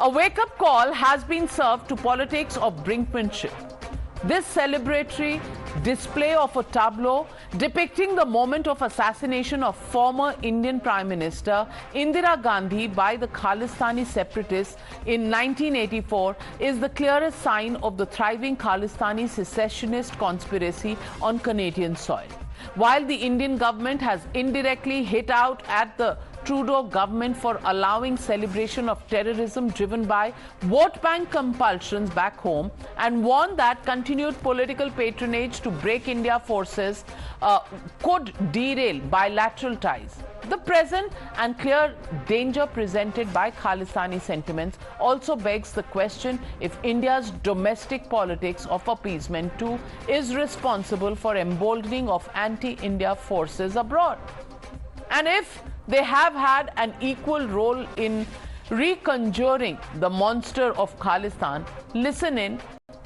A wake-up call has been served to politics of brinkmanship. This celebratory display of a tableau depicting the moment of assassination of former Indian Prime Minister Indira Gandhi by the Khalistani separatists in 1984 is the clearest sign of the thriving Khalistani secessionist conspiracy on Canadian soil. While the Indian government has indirectly hit out at the Trudeau government for allowing celebration of terrorism driven by vote bank compulsions back home and warned that continued political patronage to break India forces could derail bilateral ties. The present and clear danger presented by Khalistani sentiments also begs the question if India's domestic politics of appeasement too is responsible for emboldening of anti-India forces abroad. And if they have had an equal role in reconjuring the monster of Khalistan, listen in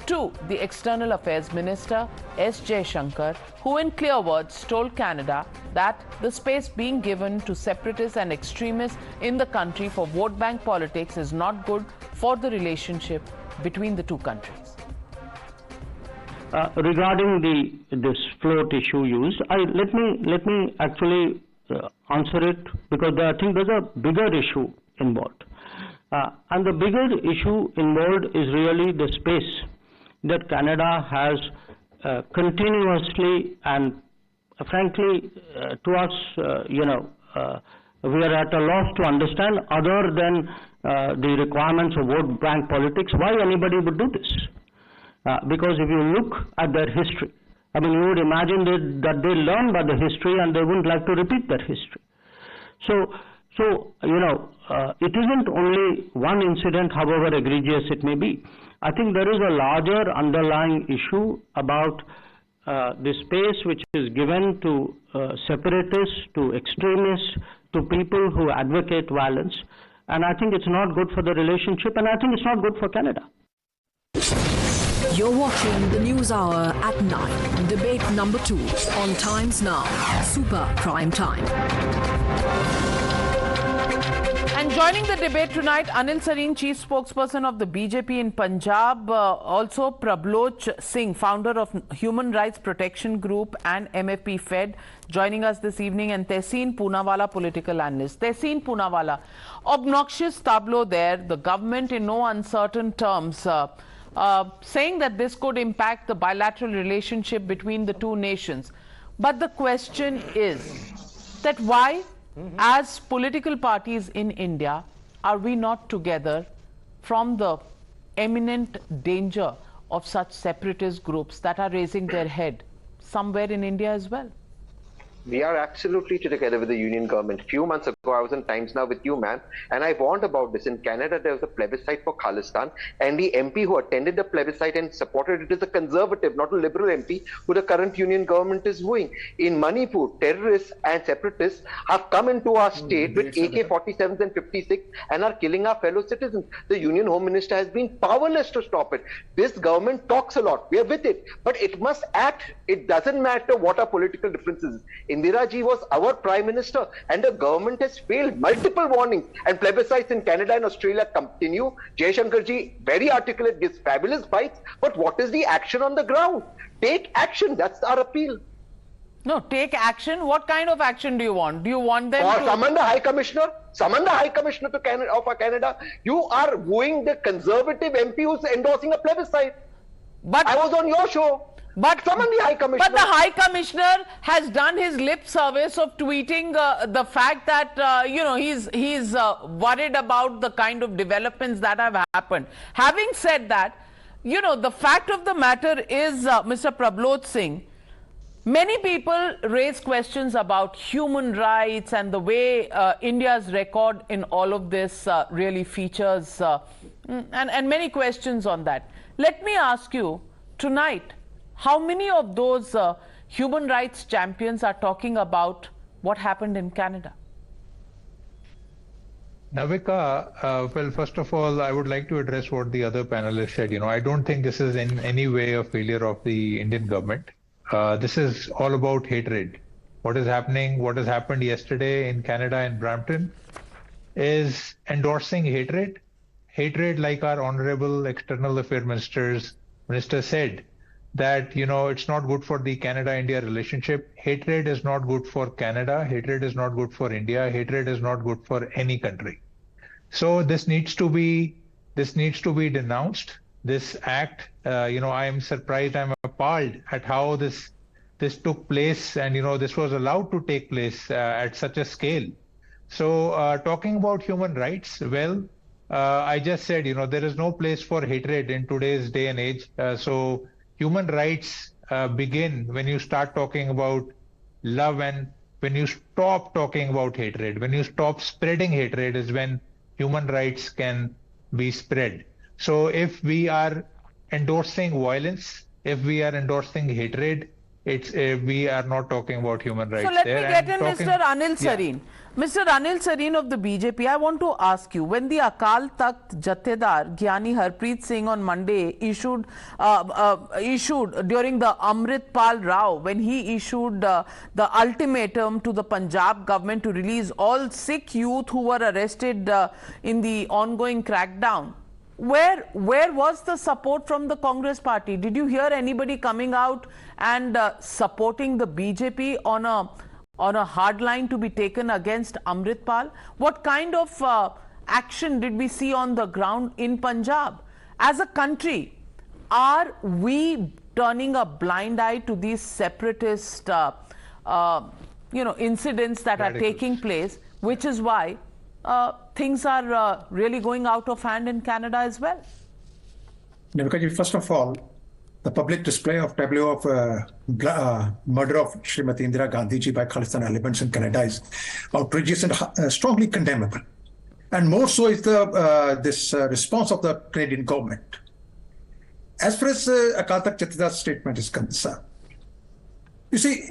to the External Affairs Minister S. Jaishankar, who in clear words told Canada that the space being given to separatists and extremists in the country for vote bank politics is not good for the relationship between the two countries. Regarding this float issue used, let me actually answer it, because I think there's a bigger issue involved. And the bigger issue involved is really the space that Canada has continuously and frankly to us, we are at a loss to understand, other than the requirements of vote bank politics, why anybody would do this. Because if you look at their history, I mean, you would imagine that they learn by the history and they wouldn't like to repeat that history. So it isn't only one incident, however egregious it may be. I think there is a larger underlying issue about the space which is given to separatists, to extremists, to people who advocate violence. And I think it's not good for the relationship, and I think it's not good for Canada. You're watching the News Hour at 9, debate number 2 on Times Now, Super Prime Time. And joining the debate tonight, Anil Sareen, Chief Spokesperson of the BJP in Punjab, also Prabloch Singh, founder of Human Rights Protection Group and MFP Fed, joining us this evening, and Tehseen Poonawalla, political analyst. Tehseen Poonawalla, obnoxious tableau there, the government in no uncertain terms saying that this could impact the bilateral relationship between the two nations. But the question is that why, as political parties in India, are we not together from the imminent danger of such separatist groups that are raising their head somewhere in India as well? We are absolutely together with the union government. A few months ago, I was in Times Now with you, ma'am, and I warned about this. In Canada, there was a plebiscite for Khalistan, and the MP who attended the plebiscite and supported it is a conservative, not a liberal MP, who the current union government is wooing. In Manipur, terrorists and separatists have come into our state with AK-47s and 56 and are killing our fellow citizens. The Union Home Minister has been powerless to stop it. This government talks a lot. We are with it, but it must act. It doesn't matter what our political differences is. Indira ji was our Prime Minister, and the government has failed. Multiple warnings and plebiscites in Canada and Australia continue. Jaishankar ji, very articulate, gives fabulous bites, but what is the action on the ground? Take action. That's our appeal. No, take action. What kind of action do you want? Do you want them to summon the High Commissioner? Summon the High Commissioner to Canada. You are wooing the conservative MP who's endorsing a plebiscite. But I was on your show. But summon the High Commissioner. But the High Commissioner has done his lip service of tweeting the fact that he's worried about the kind of developments that have happened. Having said that, the fact of the matter is, Mr. Prabloch Singh, many people raise questions about human rights and the way India's record in all of this really features, and many questions on that. Let me ask you tonight, how many of those human rights champions are talking about what happened in Canada? Navika, well, first of all, I would like to address what the other panelists said. I don't think this is in any way a failure of the Indian government. This is all about hatred. What is happening, what has happened yesterday in Canada and Brampton is endorsing hatred hatred, like our honorable external affairs minister said, that, it's not good for the Canada-India relationship. Hatred is not good for Canada. Hatred is not good for India. Hatred is not good for any country. So this needs to be denounced. This act, I am surprised, I'm appalled at how this took place, and this was allowed to take place at such a scale. So talking about human rights, well, I just said, there is no place for hatred in today's day and age. So human rights begin when you start talking about love, and when you stop talking about hatred. When you stop spreading hatred is when human rights can be spread. So if we are endorsing violence, if we are endorsing hatred, we are not talking about human rights. So let me get in Mr. Anil Sareen. Yeah. Mr. Anil Sareen of the BJP, I want to ask you, when the Akal Takht Jathedar Gyani Harpreet Singh on Monday issued during the Amrit Pal Rao, when he issued the ultimatum to the Punjab government to release all Sikh youth who were arrested in the ongoing crackdown, where was the support from the Congress party? Did you hear anybody coming out and supporting the BJP on a hard line to be taken against Amrit Pal? What kind of action did we see on the ground in Punjab? As a country, are we turning a blind eye to these separatist incidents that are taking place, which is why things are really going out of hand in Canada as well? Because first of all, the public display of tableau of murder of Srimati Indira Gandhi ji by Khalistan elements in Canada is outrageous and strongly condemnable. And more so is this response of the Canadian government. As far as Akal Takht Jathedar's statement is concerned, you see,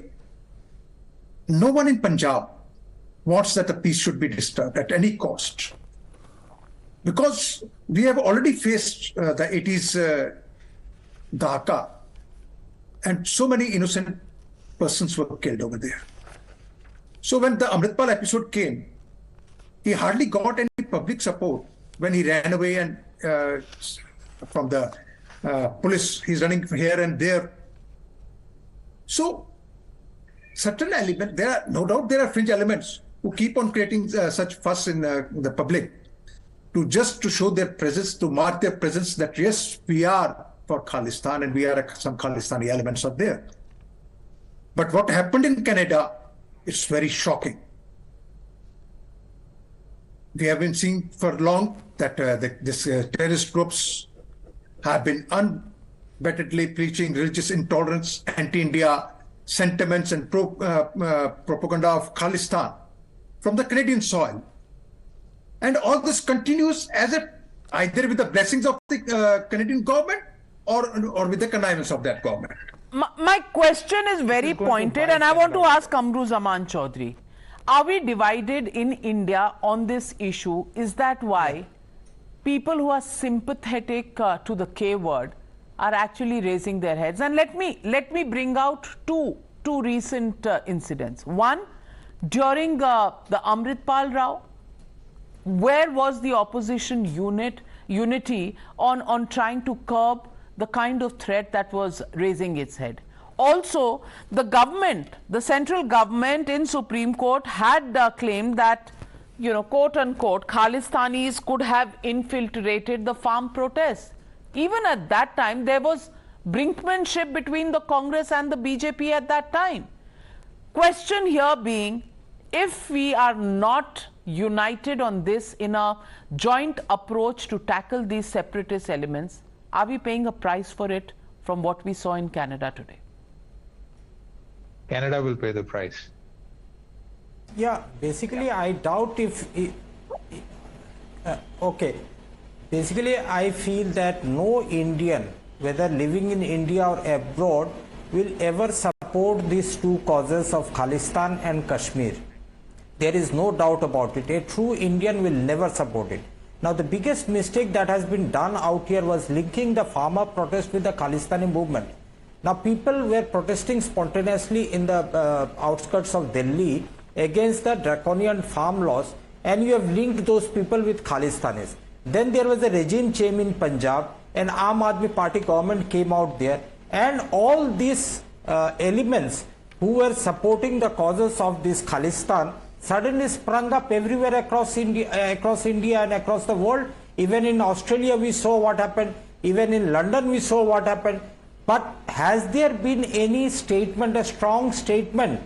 no one in Punjab wants that the peace should be disturbed at any cost. Because we have already faced the 80s Dhaka, and so many innocent persons were killed over there. So when the Amritpal episode came, he hardly got any public support when he ran away and from the police. He's running here and there. So certain elements, there are no doubt there are fringe elements who keep on creating such fuss in the public to show their presence, to mark their presence that yes, we are for Khalistan and we are some Khalistani elements are there. But what happened in Canada, it's very shocking. We have been seeing for long that these terrorist groups have been unabashedly preaching religious intolerance, anti-India sentiments and propaganda of Khalistan from the Canadian soil. And all this continues as if either with the blessings of the Canadian government or with the connivance of that government. My question is very pointed, and I want to ask Kamru Zaman Chaudhry. Are we divided in India on this issue? Is that why people who are sympathetic to the K word are actually raising their heads? And let me bring out two recent incidents. One, during the Amritpal Rao, where was the opposition unity on trying to curb the kind of threat that was raising its head? Also, the government, the central government in Supreme Court had claimed that, quote unquote, Khalistanis could have infiltrated the farm protests. Even at that time, there was brinkmanship between the Congress and the BJP at that time. Question here being, if we are not united on this in a joint approach to tackle these separatist elements, are we paying a price for it from what we saw in Canada today? Canada will pay the price. Yeah, basically I doubt if basically I feel that no Indian, whether living in India or abroad, will ever support these two causes of Khalistan and Kashmir. There is no doubt about it. A true Indian will never support it. Now, the biggest mistake that has been done out here was linking the farmer protest with the Khalistani movement. Now, people were protesting spontaneously in the outskirts of Delhi against the draconian farm laws, and you have linked those people with Khalistanis. Then there was a regime change in Punjab, and Aam Aadmi Party government came out there, and all these elements who were supporting the causes of this Khalistan suddenly sprung up everywhere across India and across the world. Even in Australia we saw what happened, even in London we saw what happened. But has there been any statement, a strong statement?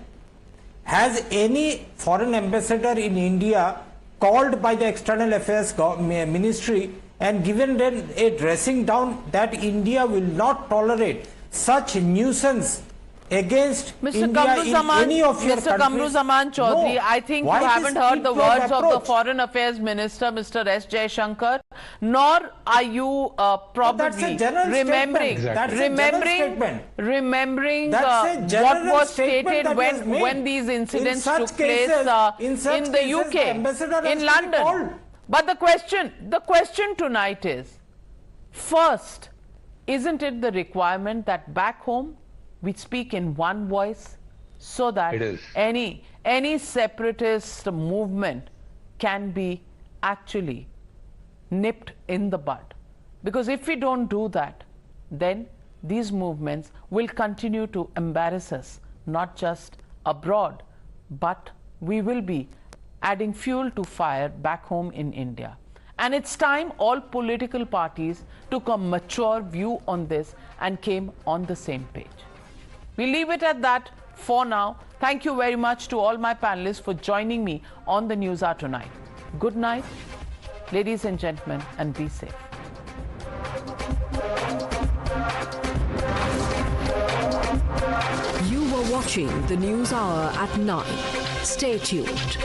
Has any foreign ambassador in India called by the External Affairs Ministry and given them a dressing down that India will not tolerate such nuisance against India in any of your countries? Mr. Kamruzaman Chaudhary, No. I think Why you haven't this heard the flip-flop words of the approach? Foreign Affairs Minister, Mr. S. Jaishankar, nor are you probably that's a general remembering, statement. That's a general statement. remembering That's a what general was statement stated that was made. when these incidents In took such place cases, in the UK, the ambassador has in to be London. called. But the question tonight is, first, isn't it the requirement that back home we speak in one voice so that It is. any separatist movement can be actually nipped in the bud? Because if we don't do that, then these movements will continue to embarrass us, not just abroad, but we will be adding fuel to fire back home in India. And it's time all political parties took a mature view on this and came on the same page. We leave it at that for now. Thank you very much to all my panelists for joining me on the Newshour tonight. Good night, ladies and gentlemen, and be safe. You were watching the News Hour at 9. Stay tuned.